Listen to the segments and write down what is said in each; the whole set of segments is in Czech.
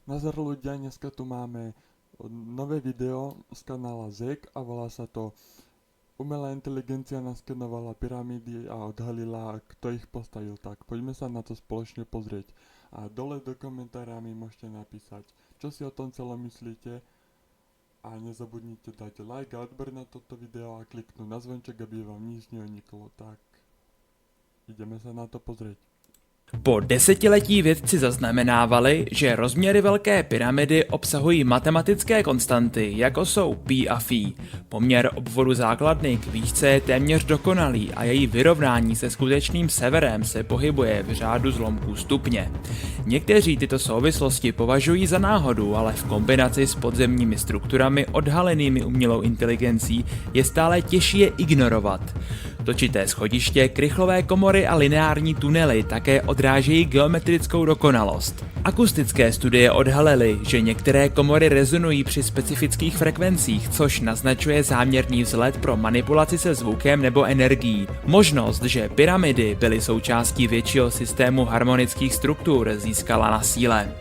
Nazdar ľudia, dneska tu máme nové video z kanála ZEK a volá sa to Umelá inteligencia naskenovala pyramídy a odhalila, kto ich postavil. Tak poďme sa na to spoločne pozrieť. A dole do komentára mi môžete napísať, čo si o tom celom myslíte. A nezabudnite dať like a odber na toto video a kliknúť na zvonček, aby vám nič neuniklo. Tak ideme sa na to pozrieť. Po desetiletí vědci zaznamenávali, že rozměry Velké pyramidy obsahují matematické konstanty, jako jsou π a φ. Poměr obvodu základny k výšce je téměř dokonalý a její vyrovnání se skutečným severem se pohybuje v řádu zlomků stupně. Někteří tyto souvislosti považují za náhodu, ale v kombinaci s podzemními strukturami odhalenými umělou inteligencí je stále těžší je ignorovat. Točité schodiště, krychlové komory a lineární tunely také odrážejí geometrickou dokonalost. Akustické studie odhalily, že některé komory rezonují při specifických frekvencích, což naznačuje záměrný vzhled pro manipulaci se zvukem nebo energií. Možnost, že pyramidy byly součástí většího systému harmonických struktur, získala na síle.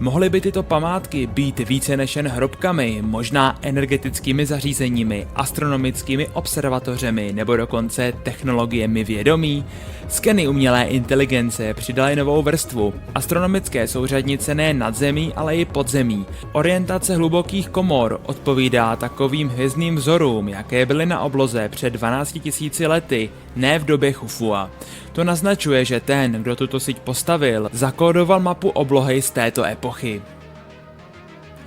Mohly by tyto památky být více než jen hrobkami, možná energetickými zařízeními, astronomickými observatořemi nebo dokonce technologiemi vědomí? Skeny umělé inteligence přidaly novou vrstvu. Astronomické souřadnice nejen nad zemí, ale i pod zemí. Orientace hlubokých komor odpovídá takovým hvězdným vzorům, jaké byly na obloze před 12 000 lety, ne v době Chufua. To naznačuje, že ten, kdo tuto síť postavil, zakódoval mapu oblohy z této epochy.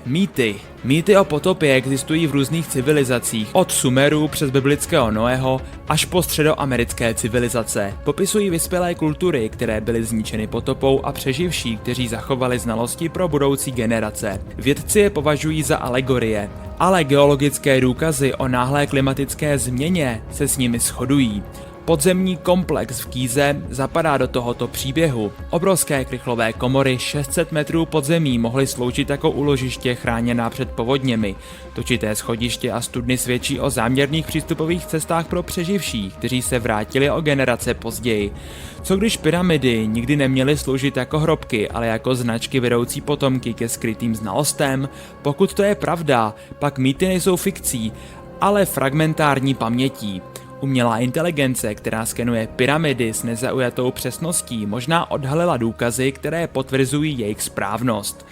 Mýty. Mýty o potopě existují v různých civilizacích, od Sumerů přes biblického Noého až po středoamerické civilizace. Popisují vyspělé kultury, které byly zničeny potopou a přeživší, kteří zachovali znalosti pro budoucí generace. Vědci je považují za alegorie, ale geologické důkazy o náhlé klimatické změně se s nimi shodují. Podzemní komplex v Gíze zapadá do tohoto příběhu. Obrovské krychlové komory 600 metrů pod zemí mohly sloužit jako úložiště chráněná před povodněmi. Točité schodiště a studny svědčí o záměrných přístupových cestách pro přeživší, kteří se vrátili o generace později. Co když pyramidy nikdy neměly sloužit jako hrobky, ale jako značky vedoucí potomky ke skrytým znalostem? Pokud to je pravda, pak mýty nejsou fikcí, ale fragmentární pamětí. Umělá inteligence, která skenuje pyramidy s nezaujatou přesností, možná odhalila důkazy, které potvrzují jejich správnost.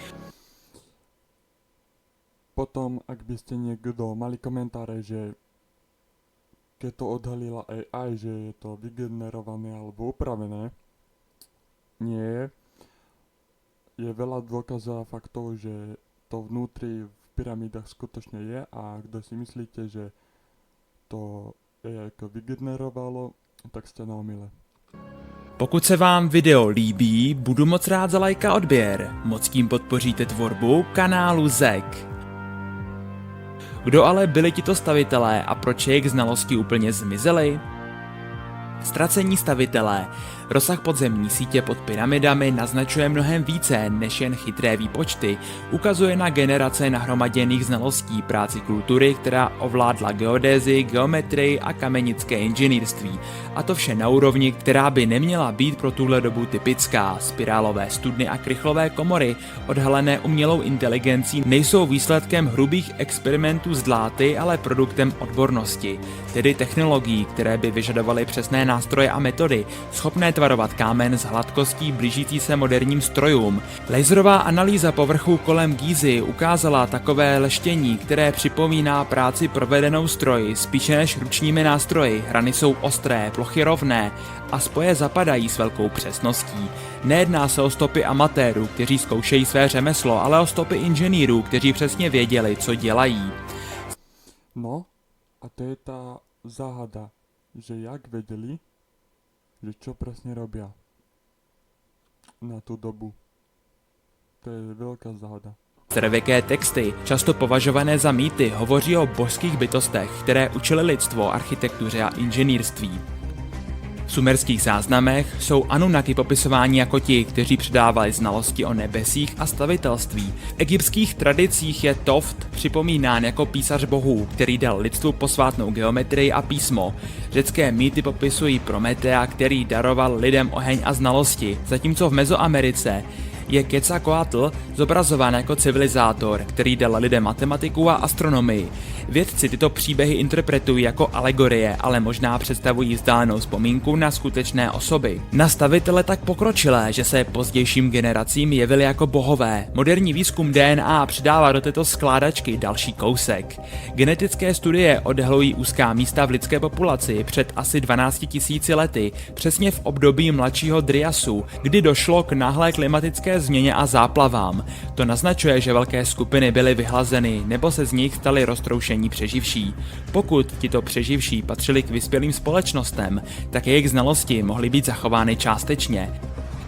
Potom, ak by ste niekto mali komentáre, že keď to odhalila AI, že je to vygenerované alebo upravené, nie je. Je veľa dôkazov a faktov, že to vnútri v pyramidách skutočne je, a kdo si myslíte, že to jako vygenerovalo, tak jste na omyle. Pokud se vám video líbí, budu moc rád za like a odběr. Moc tím podpoříte tvorbu kanálu ZEK. Kdo ale byli tito stavitelé a proč jejich znalosti úplně zmizely? Ztracení stavitelé. Rozsah podzemní sítě pod pyramidami naznačuje mnohem více než jen chytré výpočty. Ukazuje na generace nahromaděných znalostí práci kultury, která ovládla geodézii, geometrii a kamenické inženýrství. A to vše na úrovni, která by neměla být pro tuhle dobu typická. Spirálové studny a krychlové komory, odhalené umělou inteligencí, nejsou výsledkem hrubých experimentů s dláty, ale produktem odbornosti, tedy technologií, které by vyžadovaly přesné nástroje a metody, schopné tvarovat kámen s hladkostí blížící se moderním strojům. Laserová analýza povrchu kolem Gízy ukázala takové leštění, které připomíná práci provedenou stroji spíše než ručními nástroji. Hrany jsou ostré, plochy rovné a spoje zapadají s velkou přesností. Nejedná se o stopy amatérů, kteří zkoušejí své řemeslo, ale o stopy inženýrů, kteří přesně věděli, co dělají. No, a to je ta záhada, že jak vedeli, že čo presne robia na tú dobu. To je veľká záhada. Starověké texty, často považované za mýty, hovoří o božských bytostech, které učily lidstvo architektuře a inženýrství. V sumerských záznamech jsou Anunnaki popisováni jako ti, kteří předávali znalosti o nebesích a stavitelství. V egyptských tradicích je Toft připomínán jako písař bohů, který dal lidstvu posvátnou geometrii a písmo. Řecké mýty popisují Prometea, který daroval lidem oheň a znalosti, zatímco v Mezoamerice je Quetzalcoatl zobrazován jako civilizátor, který dal lidem matematiku a astronomii. Vědci tyto příběhy interpretují jako alegorie, ale možná představují vzdálenou vzpomínku na skutečné osoby. Nastavitele tak pokročilé, že se pozdějším generacím jevili jako bohové. Moderní výzkum DNA přidává do této skládačky další kousek. Genetické studie odhalují úzká místa v lidské populaci před asi 12 000 lety, přesně v období mladšího Driasu, kdy došlo k náhlé klimatické změně a záplavám. To naznačuje, že velké skupiny byly vyhlazeny nebo se z nich staly roztroušení přeživší. Pokud tito přeživší patřili k vyspělým společnostem, tak jejich znalosti mohly být zachovány částečně.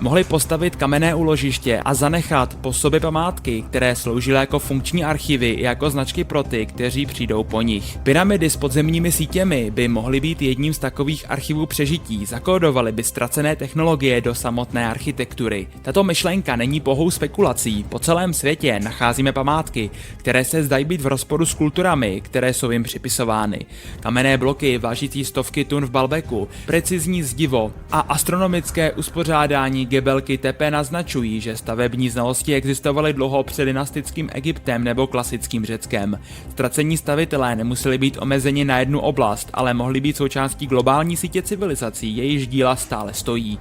Mohli postavit kamenné úložiště a zanechat po sobě památky, které sloužily jako funkční archivy i jako značky pro ty, kteří přijdou po nich. Pyramidy s podzemními sítěmi by mohly být jedním z takových archivů přežití, zakódovaly by ztracené technologie do samotné architektury. Tato myšlenka není pouhou spekulací, po celém světě nacházíme památky, které se zdají být v rozporu s kulturami, které jsou jim připisovány. Kamenné bloky vážící stovky tun v Baalbeku, precizní zdivo a astronomické uspořádání Gebelky Tepe naznačují, že stavební znalosti existovaly dlouho před dynastickým Egyptem nebo klasickým Řeckem. Ztracení stavitelé nemuseli být omezeni na jednu oblast, ale mohli být součástí globální sítě civilizací, jejíž díla stále stojí.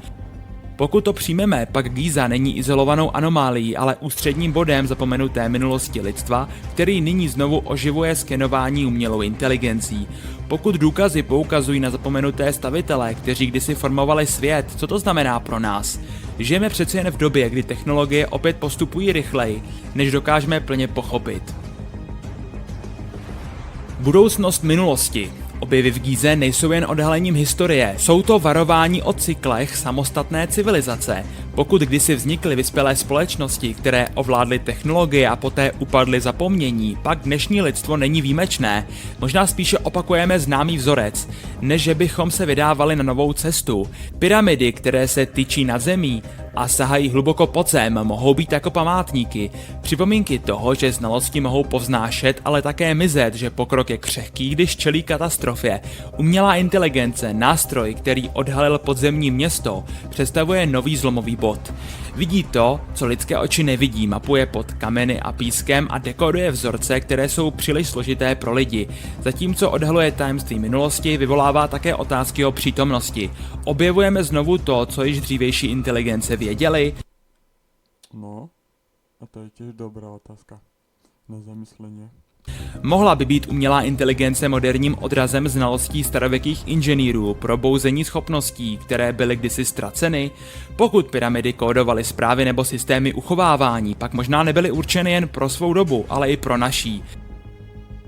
Pokud to přijmeme, pak Gíza není izolovanou anomálií, ale ústředním bodem zapomenuté minulosti lidstva, který nyní znovu oživuje skenování umělou inteligencí. Pokud důkazy poukazují na zapomenuté stavitele, kteří kdysi formovali svět, co to znamená pro nás? Žijeme přece jen v době, kdy technologie opět postupují rychleji, než dokážeme plně pochopit. Budoucnost minulosti. Objevy v Gíze nejsou jen odhalením historie, jsou to varování o cyklech samostatné civilizace. Pokud kdysi vznikly vyspělé společnosti, které ovládly technologie a poté upadly zapomnění, pak dnešní lidstvo není výjimečné. Možná spíše opakujeme známý vzorec, než že bychom se vydávali na novou cestu. Pyramidy, které se tyčí nad zemí a sahají hluboko pod zem, mohou být jako památníky. Připomínky toho, že znalosti mohou povznášet, ale také mizet, že pokrok je křehký, když čelí katastrofě. Umělá inteligence, nástroj, který odhalil podzemní město, představuje nový zlomový bod. Vidí to, co lidské oči nevidí, mapuje pod kameny a pískem a dekoduje vzorce, které jsou příliš složité pro lidi. Zatímco odhaluje tajemství minulosti, vyvolává také otázky o přítomnosti. Objevujeme znovu to, co již dřívější inteligence věděli. No, a to je tiež dobrá otázka na zamyslenie. Mohla by být umělá inteligence moderním odrazem znalostí starověkých inženýrů, probouzení schopností, které byly kdysi ztraceny? Pokud pyramidy kódovaly zprávy nebo systémy uchovávání, pak možná nebyly určeny jen pro svou dobu, ale i pro naší.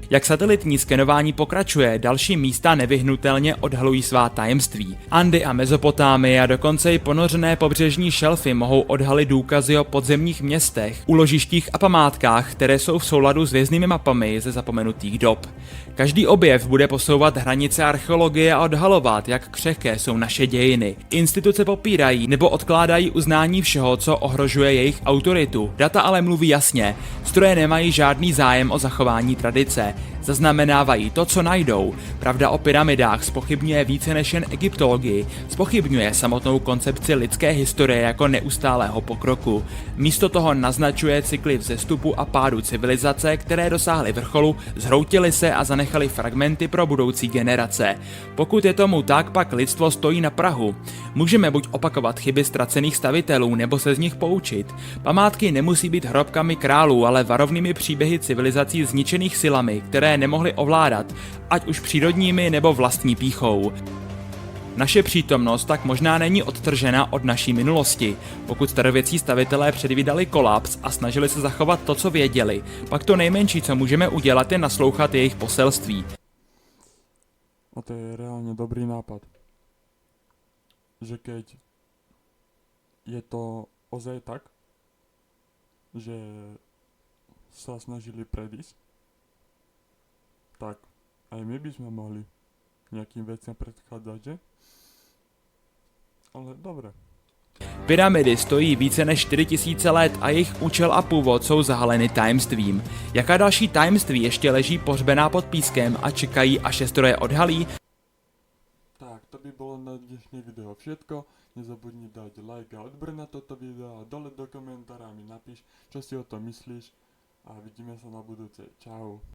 Jak satelitní skenování pokračuje, další místa nevyhnutelně odhalují svá tajemství. Andy a Mezopotámie a dokonce i ponořené pobřežní šelfy mohou odhalit důkazy o podzemních městech, úložištích a památkách, které jsou v souladu s hvězdnými mapami ze zapomenutých dob. Každý objev bude posouvat hranice archeologie a odhalovat, jak křehké jsou naše dějiny. Instituce popírají nebo odkládají uznání všeho, co ohrožuje jejich autoritu. Data ale mluví jasně. Stroje nemají žádný zájem o zachování tradice. Zaznamenávají to, co najdou. Pravda o pyramidách zpochybňuje více než jen egyptologii, zpochybňuje samotnou koncepci lidské historie jako neustálého pokroku. Místo toho naznačuje cykly vzestupu a pádu civilizace, které dosáhly vrcholu, zhroutily se a zanechali fragmenty pro budoucí generace. Pokud je tomu tak, pak lidstvo stojí na prahu. Můžeme buď opakovat chyby ztracených stavitelů, nebo se z nich poučit. Památky nemusí být hrobkami králů, ale varovnými příběhy civilizací zničených silami, které nemohli ovládat, ať už přírodními nebo vlastní pýchou. Naše přítomnost tak možná není odtržena od naší minulosti. Pokud starověcí stavitelé předvídali kolaps a snažili se zachovat to, co věděli, pak to nejmenší, co můžeme udělat, je naslouchat jejich poselství. A to je reálne dobrý nápad. Že keď je to ozaj tak, že sa snažili predísť, tak aj my by sme mohli nejakým veciam predchádzať, že? Ale dobre. Pyramidy stojí více než 4000 let a jejich účel a původ jsou zahaleny tajemstvím. Jaká další tajemství ještě leží pohřbená pod pískem a čekají, až je stroje odhalí? Tak, to by bolo na dnešné video všetko. Nezabudni dať like a odber na toto video a dole do komentára mi napíš, čo si o tom myslíš a vidíme sa na budúce. Čau.